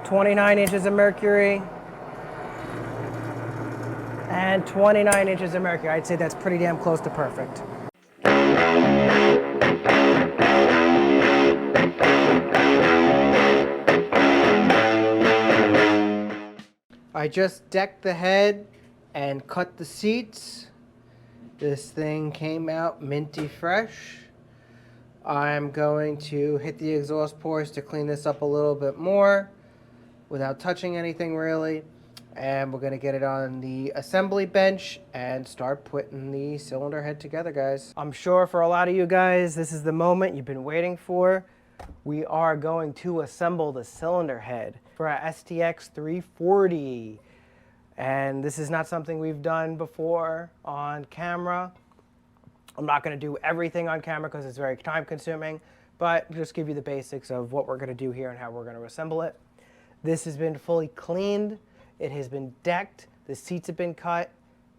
29 inches of mercury, and 29 inches of mercury. I'd say that's pretty damn close to perfect. I just decked the head and cut the seats. This thing came out minty fresh. I'm going to hit the exhaust ports to clean this up a little bit more without touching anything really. And we're gonna get it on the assembly bench and start putting the cylinder head together, guys. I'm sure for a lot of you guys, this is the moment you've been waiting for. We are going to assemble the cylinder head for our STX 340. And this is not something we've done before on camera. I'm not gonna do everything on camera because it's very time consuming, but just give you the basics of what we're gonna do here and how we're gonna assemble it. This has been fully cleaned. It has been decked, the seats have been cut,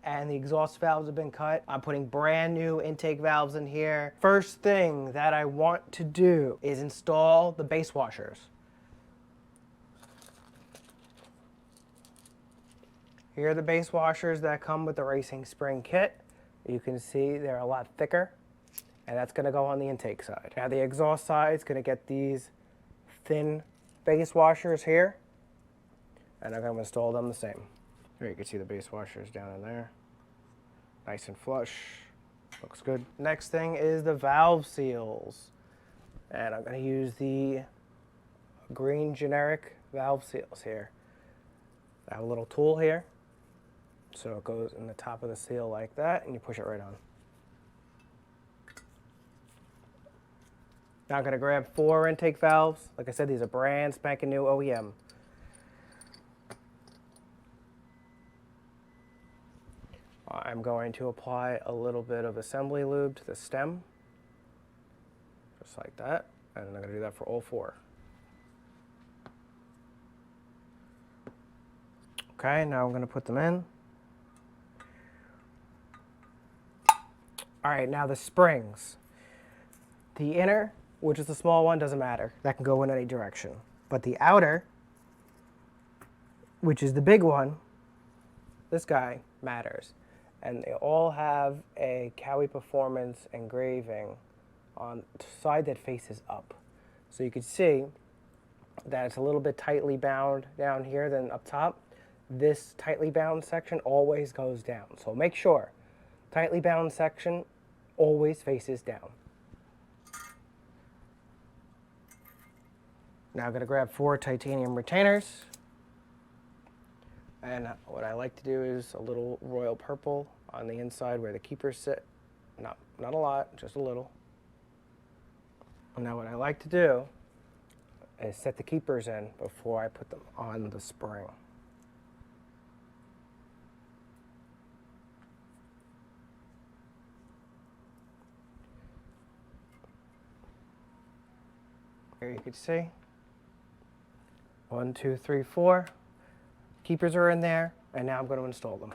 and the exhaust valves have been cut. I'm putting brand new intake valves in here. First thing that I want to do is install the base washers. Here are the base washers that come with the racing spring kit. You can see they're a lot thicker, and that's gonna go on the intake side. Now the exhaust side is gonna get these thin base washers here, and I'm going to install them the same. Here you can see the base washers down in there. Nice and flush. Looks good. Next thing is the valve seals. And I'm going to use the green generic valve seals here. I have a little tool here. So it goes in the top of the seal like that, and you push it right on. Now I'm going to grab 4 intake valves. Like I said, these are brand spanking new OEM. I'm going to apply a little bit of assembly lube to the stem, just like that, and I'm going to do that for all 4. Okay, now I'm going to put them in. All right, now the springs. The inner, which is the small one, doesn't matter. That can go in any direction. But the outer, which is the big one, this guy matters. And they all have a Kawi Performance engraving on the side that faces up. So you can see that it's a little bit tightly bound down here than up top. This tightly bound section always goes down. So make sure, tightly bound section always faces down. Now I'm going to grab 4 titanium retainers. And what I like to do is a little royal purple on the inside where the keepers sit. Not a lot, just a little. And now what I like to do is set the keepers in before I put them on the spring. Here you can see 1, 2, 3, 4. Keepers are in there, and now I'm going to install them.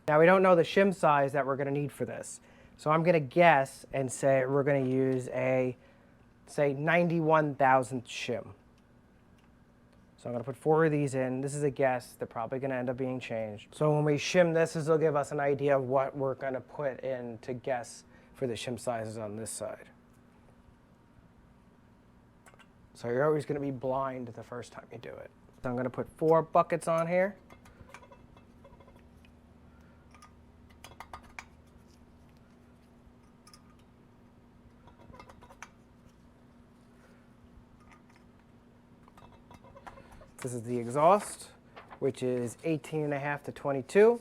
Now we don't know the shim size that we're going to need for this. So I'm going to guess and say we're going to use a, say, 91,000th shim. So I'm going to put 4 of these in. This is a guess. They're probably going to end up being changed. So when we shim this will give us an idea of what we're going to put in to guess for the shim sizes on this side. So you're always going to be blind the first time you do it. So I'm going to put 4 buckets on here. This is the exhaust, which is 18.5 to 22.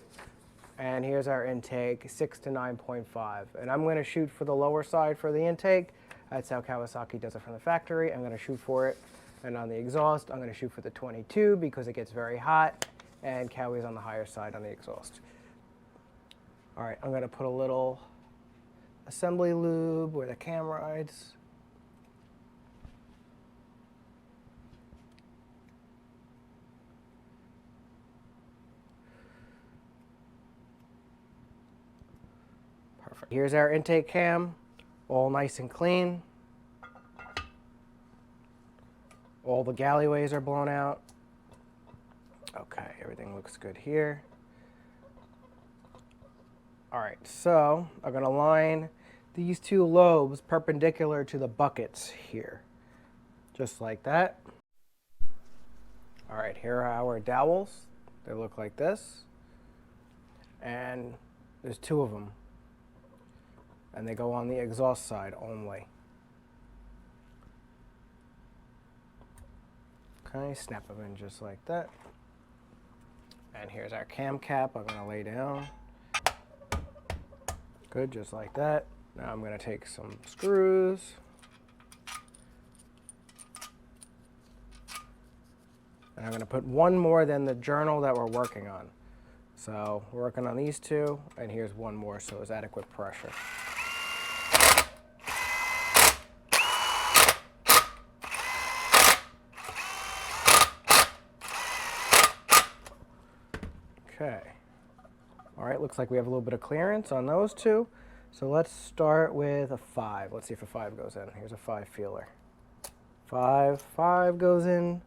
And here's our intake, 6 to 9.5. And I'm going to shoot for the lower side for the intake. That's how Kawasaki does it from the factory. I'm going to shoot for it. And on the exhaust, I'm going to shoot for the 22 because it gets very hot. And Kawi's on the higher side on the exhaust. All right, I'm going to put a little assembly lube where the cam rides. Perfect. Here's our intake cam, all nice and clean. All the galleyways are blown out. Okay, everything looks good here. All right, so I'm gonna line these two lobes perpendicular to the buckets here, just like that. All right, here are our dowels. They look like this, and there's two of them, and they go on the exhaust side only. Okay, snap them in just like that. And here's our cam cap. I'm gonna lay down. Good, just like that. Now I'm gonna take some screws. And I'm gonna put one more than the journal that we're working on. So we're working on these two, and here's one more, so it's adequate pressure. Okay. All right, looks like we have a little bit of clearance on those two. So let's start with a 5. Let's see if a 5 goes in. Here's a 5 feeler. 5 goes in.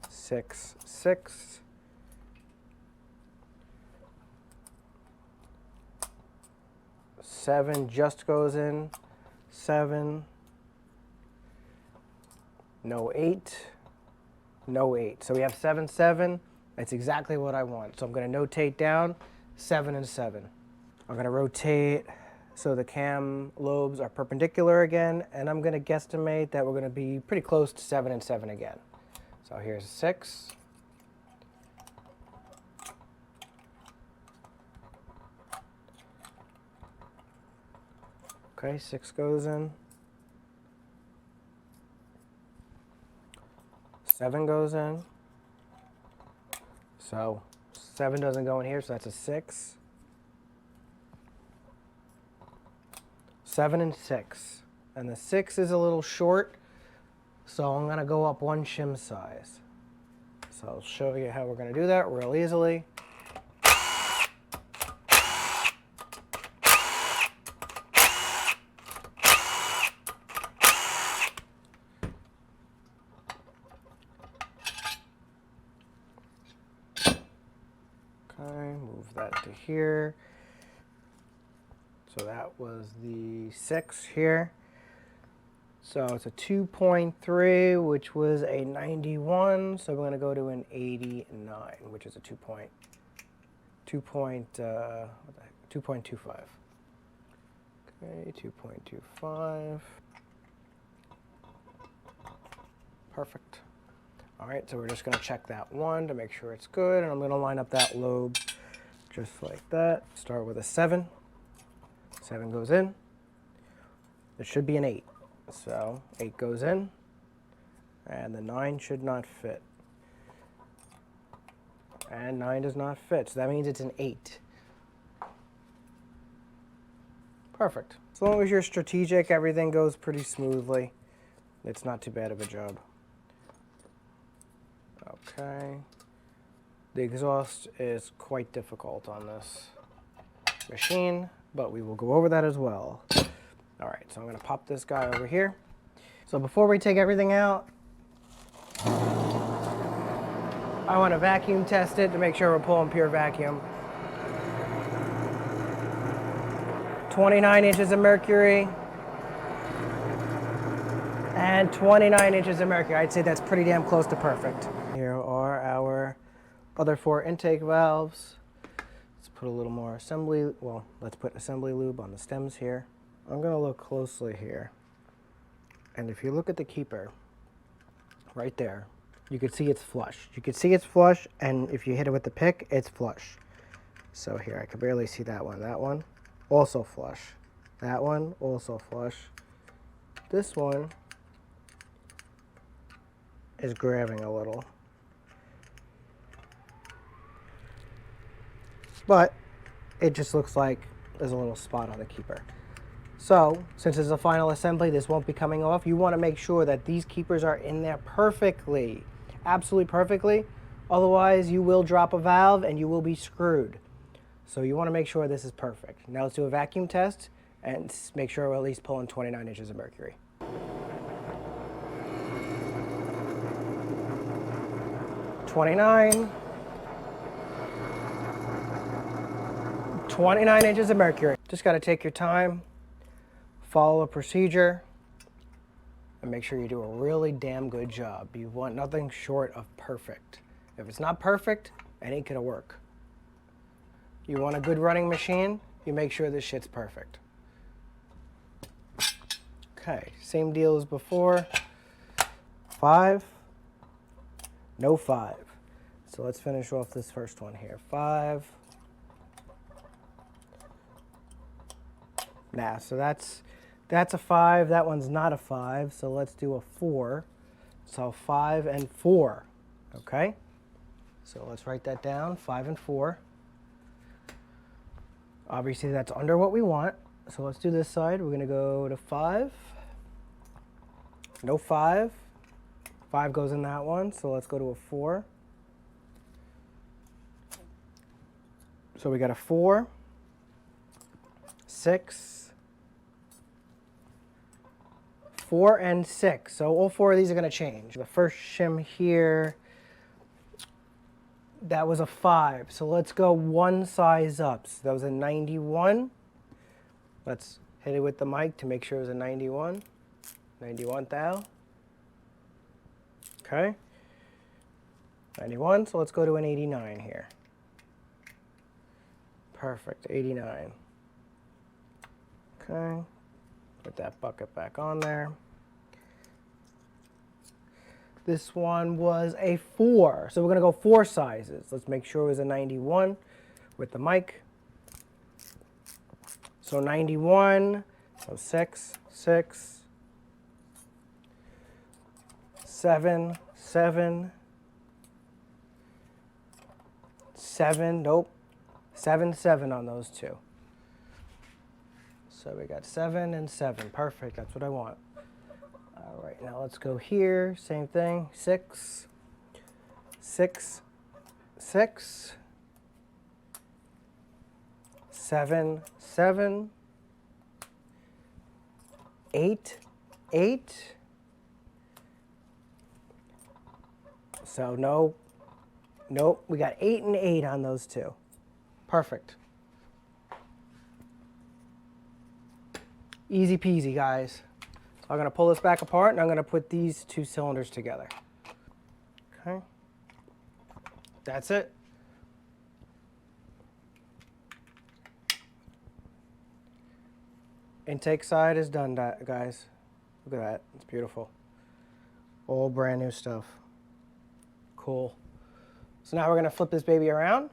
6, 6. 7 just goes in. 7. No 8. No 8. So we have 7, 7. That's exactly what I want. So I'm going to notate down 7 and 7. I'm going to rotate so the cam lobes are perpendicular again, and I'm going to guesstimate that we're going to be pretty close to 7 and 7 again. So here's 6. Okay, 6 goes in. 7 goes in. So 7 doesn't go in here, so that's a 6. 7 and 6. And the 6 is a little short, so I'm going to go up one shim size. So I'll show you how we're going to do that real easily. Okay, move that to here. So that was the 6 here. So it's a 2.3, which was a 91. So we're going to go to an 89, which is a 2.25. Okay, 2.25. Perfect. All right, so we're just going to check that one to make sure it's good, and I'm going to line up that lobe just like that. Start with a 7. 7 goes in. It should be an 8. So 8 goes in, and the 9 should not fit. And 9 does not fit, so that means it's an 8. Perfect. As long as you're strategic, everything goes pretty smoothly. It's not too bad of a job. Okay. The exhaust is quite difficult on this machine, but we will go over that as well. All right, so I'm going to pop this guy over here. So before we take everything out, I want to vacuum test it to make sure we're pulling pure vacuum. 29 inches of mercury and 29 inches of mercury. I'd say that's pretty damn close to perfect. Here are our other 4 intake valves. Let's put a little more assembly, well, let's put assembly lube on the stems here. I'm going to look closely here. And if you look at the keeper, right there, you can see it's flush. You can see it's flush, and if you hit it with the pick, it's flush. So here, I can barely see that one. That one, also flush. That one, also flush. This one is grabbing a little. But it just looks like there's a little spot on the keeper. So, since it's a final assembly, this won't be coming off. You want to make sure that these keepers are in there perfectly, absolutely perfectly. Otherwise, you will drop a valve and you will be screwed. So you want to make sure this is perfect. Now let's do a vacuum test and make sure we're at least pulling 29 inches of mercury. 29 inches of mercury. Just got to take your time, follow a procedure, and make sure you do a really damn good job. You want nothing short of perfect. If it's not perfect, it ain't gonna work. You want a good running machine, you make sure this shit's perfect. Okay, same deal as before. 5, no 5. So let's finish off this first one here. 5. Nah, so that's a 5. That one's not a 5. So let's do a 4. So 5 and 4. Okay? So let's write that down. 5 and 4. Obviously that's under what we want. So let's do this side. We're going to go to 5. No 5. 5 goes in that one. So let's go to a 4. So we got a 4, 6, 4 and 6. So all 4 of these are going to change. The first shim here, that was a 5. So let's go one size up. So that was a 91. Let's hit it with the mic to make sure it was a 91. 91 thou. Okay. 91. So let's go to an 89 here. Perfect. 89. Okay. Put that bucket back on there. This one was a 4. So we're going to go 4 sizes. Let's make sure it was a 91 with the mic. So 91. So 6, 6, 7, 7, 7. Nope. 7, 7 on those two. So we got 7 and 7. Perfect. That's what I want. All right, now let's go here. Same thing. 6, 6, 6, 7, 7, 8, 8. So no, nope. We got 8 and 8 on those two. Perfect. Easy peasy, guys. So I'm going to pull this back apart and I'm going to put these 2 cylinders together. Okay. That's it. Intake side is done, guys. Look at that. It's beautiful. All brand new stuff. Cool. So now we're going to flip this baby around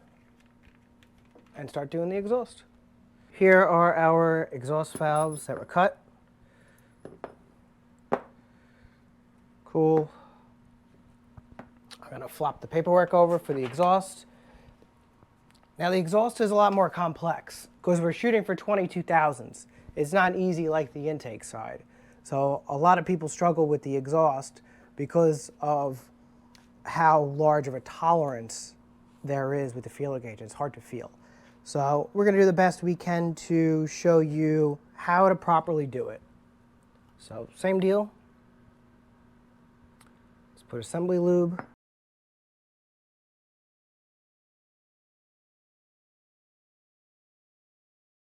and start doing the exhaust. Here are our exhaust valves that were cut. Cool. I'm going to flop the paperwork over for the exhaust. Now the exhaust is a lot more complex because we're shooting for 22,000s. It's not easy like the intake side. So a lot of people struggle with the exhaust because of how large of a tolerance there is with the feeler gauge. It's hard to feel. So we're going to do the best we can to show you how to properly do it. So same deal. Let's put assembly lube